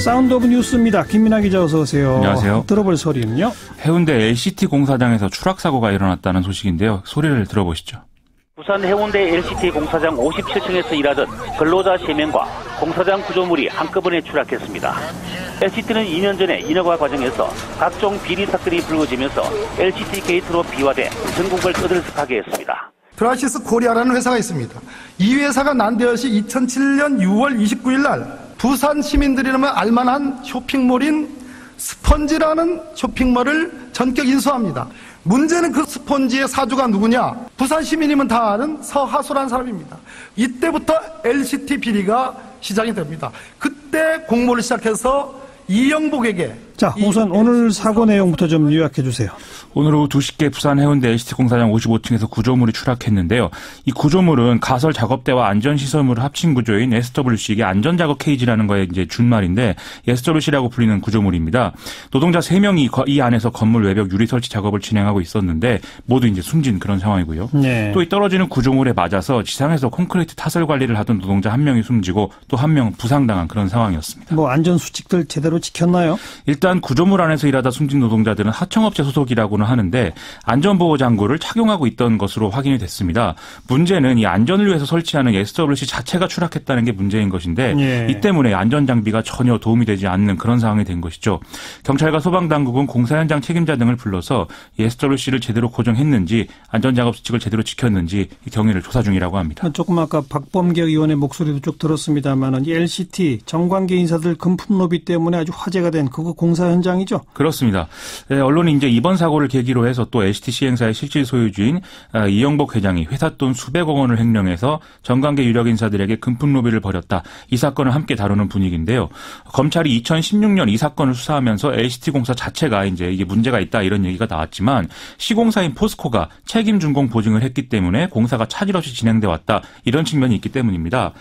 사운드 오브 뉴스입니다. 김민아 기자 어서 오세요. 안녕하세요. 들어볼 소리는요? 해운대 LCT 공사장에서 추락사고가 일어났다는 소식인데요. 소리를 들어보시죠. 부산 해운대 LCT 공사장 57층에서 일하던 근로자 3명과 공사장 구조물이 한꺼번에 추락했습니다. LCT는 2년 전에 인허가 과정에서 각종 비리 사건이 불거지면서 LCT 게이트로 비화돼 전국을 떠들썩하게 했습니다. 드라시스 코리아라는 회사가 있습니다. 이 회사가 난데없이 2007년 6월 29일 날 부산 시민들이라면 알만한 쇼핑몰인 스펀지라는 쇼핑몰을 전격 인수합니다. 문제는 그 스펀지의 사주가 누구냐? 부산 시민이면 다 아는 서하수라는 사람입니다. 이때부터 LCT 비리가 시작이 됩니다. 그때 공모를 시작해서 이영복에게. 자, 우선 오늘 사고 내용부터 좀 요약해 주세요. 오늘 오후 2시께 부산 해운대 LCT 공사장 55층에서 구조물이 추락했는데요. 이 구조물은 가설 작업대와 안전시설물을 합친 구조인 SWC, 이게 안전작업 케이지라는 거에 이제 준말인데 SWC라고 불리는 구조물입니다. 노동자 3명이 이 안에서 건물 외벽 유리 설치 작업을 진행하고 있었는데 모두 이제 숨진 그런 상황이고요. 네. 또 이 떨어지는 구조물에 맞아서 지상에서 콘크리트 타설 관리를 하던 노동자 1명이 숨지고 또 1명 부상당한 그런 상황이었습니다. 뭐 안전수칙들 제대로 지켰나요? 일단 구조물 안에서 일하다 숨진 노동자들은 하청업체 소속이라고는 하는데 안전보호장구를 착용하고 있던 것으로 확인이 됐습니다. 문제는 이 안전을 위해서 설치하는 SWC 자체가 추락했다는 게 문제인 것인데 예. 이 때문에 안전장비가 전혀 도움이 되지 않는 그런 상황이 된 것이죠. 경찰과 소방당국은 공사 현장 책임자 등을 불러서 이 SWC를 제대로 고정했는지 안전작업수칙을 제대로 지켰는지 이 경위를 조사 중이라고 합니다. 조금 아까 박범계 의원의 목소리도 쭉 들었습니다만 이 LCT 정관계 인사들 금품 로비 때문에 아주 화제가 된 그거 공사 현장이죠? 그렇습니다. 네, 언론이 이제 이번 사고를 계기로 해서 또 LCT 시행사의 실질 소유주인 이영복 회장이 회사 돈 수백억 원을 횡령해서 정관계 유력 인사들에게 금품 로비를 벌였다. 이 사건을 함께 다루는 분위기인데요. 검찰이 2016년 이 사건을 수사하면서 LCT 공사 자체가 이제 이게 문제가 있다 이런 얘기가 나왔지만 시공사인 포스코가 책임 준공 보증을 했기 때문에 공사가 차질 없이 진행돼 왔다. 이런 측면이 있기 때문입니다.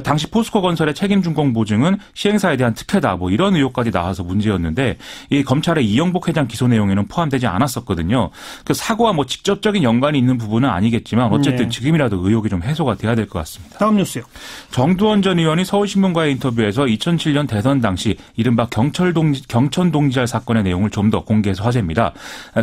당시 포스코 건설의 책임 준공 보증은 시행사에 대한 특혜다. 뭐 이런 의혹까지 나와서 문제였는데 이 검찰의 이영복 회장 기소 내용에는 포함되지 않았었거든요. 그 사고와 뭐 직접적인 연관이 있는 부분은 아니겠지만 어쨌든 네. 지금이라도 의혹이 좀 해소가 돼야 될 것 같습니다. 다음 뉴스요. 정두원 전 의원이 서울신문과의 인터뷰에서 2007년 대선 당시 이른바 경천 동지할 사건의 내용을 좀 더 공개해서 화제입니다.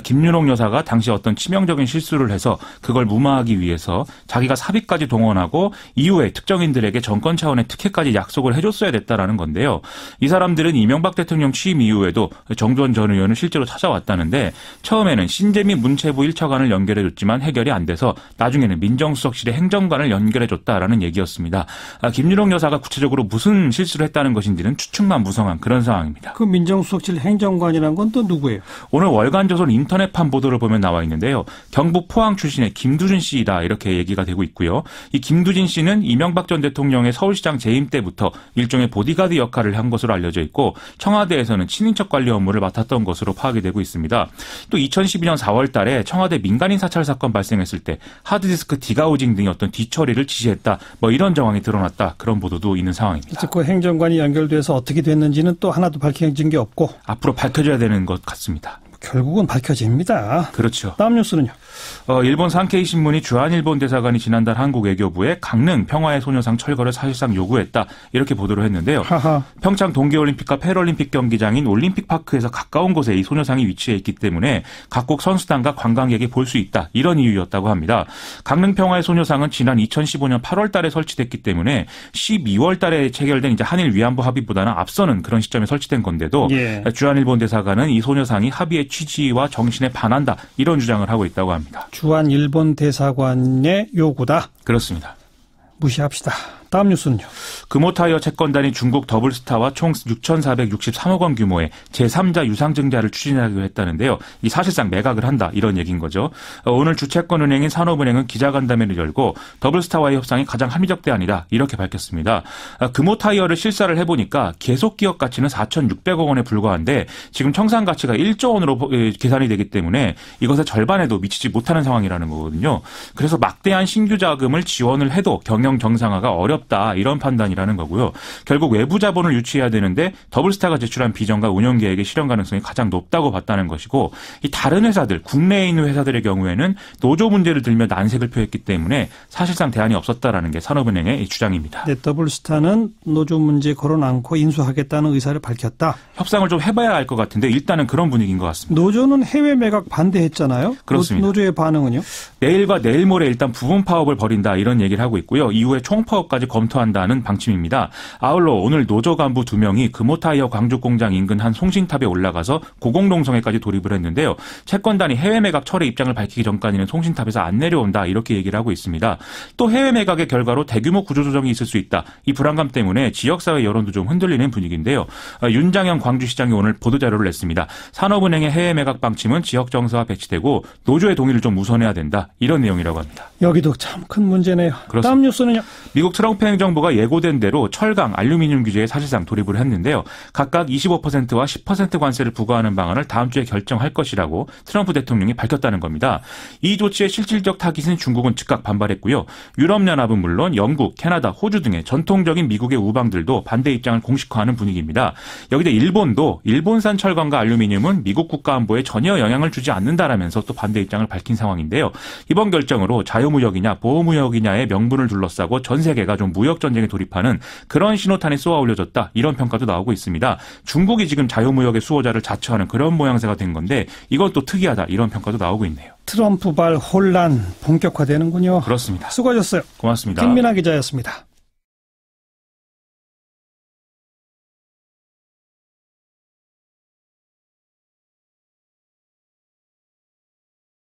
김윤옥 여사가 당시 어떤 치명적인 실수를 해서 그걸 무마하기 위해서 자기가 사비까지 동원하고 이후에 특정인들에게 정권 차원의 특혜까지 약속을 해줬어야 됐다라는 건데요. 이 사람들은 이명박 대통령 취임 이후에도 정두원 전 의원을 실제로 찾아왔다는데 처음에는 신재민 문체부 1차관을 연결해줬지만 해결이 안 돼서 나중에는 민정수석실의 행정관을 연결해줬다라는 얘기였습니다. 김윤옥 여사가 구체적으로 무슨 실수를 했다는 것인지는 추측만 무성한 그런 상황입니다. 그 민정수석실 행정관이란 건 또 누구예요? 오늘 월간조선 인터넷판 보도를 보면 나와 있는데요. 경북 포항 출신의 김두진 씨다 이렇게 얘기가 되고 있고요. 이 김두진 씨는 이명박 전 대통령의 서울시장 재임 때부터 일종의 보디가드 역할을 한 것으로 알려져 있고 청와대에서는 친인척 관리 업무를 맡았던 것으로 파악이 되고 있습니다. 또 2012년 4월 달에 청와대 민간인 사찰 사건 발생했을 때 하드디스크 디가우징 등의 어떤 뒤처리를 지시했다. 뭐 이런 정황이 드러났다. 그런 보도도 있는 상황입니다. 그 행정관이 연결돼서 어떻게 됐는지는 또 하나도 밝혀진 게 없고 앞으로 밝혀져야 되는 것 같습니다. 결국은 밝혀집니다. 그렇죠. 다음 뉴스는요. 일본 산케이 신문이 주한일본 대사관이 지난달 한국 외교부에 강릉 평화의 소녀상 철거를 사실상 요구했다 이렇게 보도를 했는데요. 하하. 평창 동계올림픽과 패럴림픽 경기장인 올림픽파크에서 가까운 곳에 이 소녀상이 위치해 있기 때문에 각국 선수단과 관광객이 볼 수 있다 이런 이유였다고 합니다. 강릉 평화의 소녀상은 지난 2015년 8월 달에 설치됐기 때문에 12월 달에 체결된 이제 한일 위안부 합의보다는 앞서는 그런 시점에 설치된 건데도 예. 주한일본 대사관은 이 소녀상이 합의의 취지와 정신에 반한다 이런 주장을 하고 있다고 합니다. 주한 일본 대사관의 요구다. 그렇습니다. 무시합시다. 다음 뉴스는요. 금호타이어 채권단이 중국 더블스타와 총 6,463억 원 규모의 제3자 유상증자를 추진하기로 했다는데요. 이 사실상 매각을 한다 이런 얘기인 거죠. 오늘 주채권은행인 산업은행은 기자간담회를 열고 더블스타와의 협상이 가장 합리적 대안이다 이렇게 밝혔습니다. 금호타이어를 실사를 해보니까 계속기업 가치는 4,600억 원에 불과한데 지금 청산 가치가 1조 원으로 계산이 되기 때문에 이것의 절반에도 미치지 못하는 상황이라는 거거든요. 그래서 막대한 신규 자금을 지원을 해도 경영 정상화가 어렵다. 어렵다 이런 판단이라는 거고요. 결국 외부 자본을 유치해야 되는데 더블스타가 제출한 비전과 운영 계획의 실현 가능성이 가장 높다고 봤다는 것이고 이 다른 회사들 국내에 있는 회사들의 경우에는 노조 문제를 들며 난색을 표했기 때문에 사실상 대안이 없었다라는 게 산업은행의 주장입니다. 네, 더블스타는 노조 문제 거론 않고 인수하겠다는 의사를 밝혔다. 협상을 좀 해봐야 할 것 같은데 일단은 그런 분위기인 것 같습니다. 노조는 해외 매각 반대했잖아요. 그렇습니다. 노조의 반응은요? 내일과 내일 모레 일단 부분 파업을 벌인다 이런 얘기를 하고 있고요. 이후에 총파업까지 검토한다는 방침입니다. 아울러 오늘 노조 간부 2명이 금호타이어 광주공장 인근 한 송신탑에 올라가서 고공농성에까지 돌입을 했는데요. 채권단이 해외 매각 철회 입장을 밝히기 전까지는 송신탑에서 안 내려온다 이렇게 얘기를 하고 있습니다. 또 해외 매각의 결과로 대규모 구조조정이 있을 수 있다. 이 불안감 때문에 지역사회 여론도 좀 흔들리는 분위기인데요. 윤장현 광주시장이 오늘 보도자료를 냈습니다. 산업은행의 해외 매각 방침은 지역 정서와 배치되고 노조의 동의를 좀 우선해야 된다. 이런 내용이라고 합니다. 여기도 참 큰 문제네요. 그렇습니다. 다음 뉴스는요. 미국 트럼프 행정부가 예고된 대로 철강, 알루미늄 규제에 사실상 돌입을 했는데요. 각각 25%와 10% 관세를 부과하는 방안을 다음 주에 결정할 것이라고 트럼프 대통령이 밝혔다는 겁니다. 이 조치의 실질적 타깃은 중국은 즉각 반발했고요. 유럽연합은 물론 영국, 캐나다, 호주 등의 전통적인 미국의 우방들도 반대 입장을 공식화하는 분위기입니다. 여기다 일본도 일본산 철강과 알루미늄은 미국 국가안보에 전혀 영향을 주지 않는다라면서 또 반대 입장을 밝힌 상황인데요. 이번 결정으로 자유무역이냐 보호무역이냐의 명분을 둘러싸고 전 세계가 좀 무역전쟁에 돌입하는 그런 신호탄이 쏘아 올려졌다. 이런 평가도 나오고 있습니다. 중국이 지금 자유무역의 수호자를 자처하는 그런 모양새가 된 건데 이건 또 특이하다. 이런 평가도 나오고 있네요. 트럼프발 혼란 본격화되는군요. 그렇습니다. 수고하셨어요. 고맙습니다. 김민아 기자였습니다.